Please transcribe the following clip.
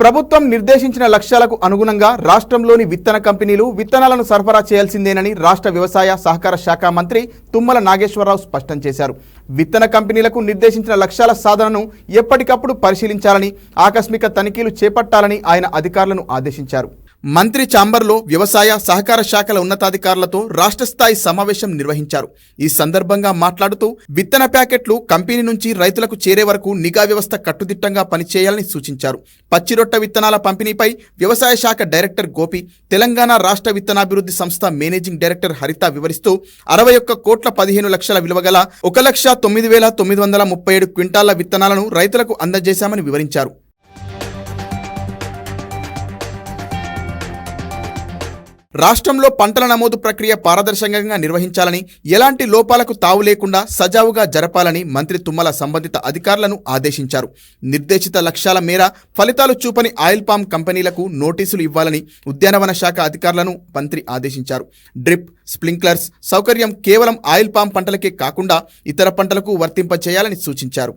ప్రభుత్వం నిర్దేశించిన లక్ష్యాలకు అనుగుణంగా రాష్ట్రంలోని విత్తన కంపెనీలు విత్తనాలను సరఫరా చేయాల్సిందేనని రాష్ట్ర వ్యవసాయ సహకార శాఖ మంత్రి తుమ్మల నాగేశ్వరరావు స్పష్టం చేశారు. విత్తన కంపెనీలకు నిర్దేశించిన లక్ష్యాల సాధనను ఎప్పటికప్పుడు పరిశీలించాలని, ఆకస్మిక తనిఖీలు చేపట్టాలని ఆయన అధికారులను ఆదేశించారు. మంత్రి ఛాంబర్లో వ్యవసాయ సహకార శాఖల ఉన్నతాధికారులతో రాష్ట్ర స్థాయి సమావేశం నిర్వహించారు. ఈ సందర్భంగా మాట్లాడుతూ విత్తన ప్యాకెట్లు కంపెనీ నుంచి రైతులకు చేరే వరకు నిఘా వ్యవస్థ కట్టుదిట్టంగా పనిచేయాలని సూచించారు. పచ్చిరొట్ట విత్తనాల పంపిణీపై వ్యవసాయ శాఖ డైరెక్టర్ గోపి, తెలంగాణ రాష్ట్ర విత్తనాభివృద్ధి సంస్థ మేనేజింగ్ డైరెక్టర్ హరిత వివరిస్తూ 61,15,00,000 విలువ గల 1,09,937 క్వింటాళ్ల విత్తనాలను రైతులకు అందజేశామని వివరించారు. రాష్ట్రంలో పంటల నమోదు ప్రక్రియ పారదర్శకంగా నిర్వహించాలని, ఎలాంటి లోపాలకు తావు లేకుండా సజావుగా జరపాలని మంత్రి తుమ్మల సంబంధిత అధికారులను ఆదేశించారు. నిర్దేశిత లక్ష్యాల మేర ఫలితాలు చూపని ఆయిల్ పామ్ కంపెనీలకు నోటీసులు ఇవ్వాలని ఉద్యానవన శాఖ అధికారులను మంత్రి ఆదేశించారు. డ్రిప్, స్ప్రింక్లర్స్ సౌకర్యం కేవలం ఆయిల్ పామ్ పంటలకే కాకుండా ఇతర పంటలకు వర్తింపచేయాలని సూచించారు.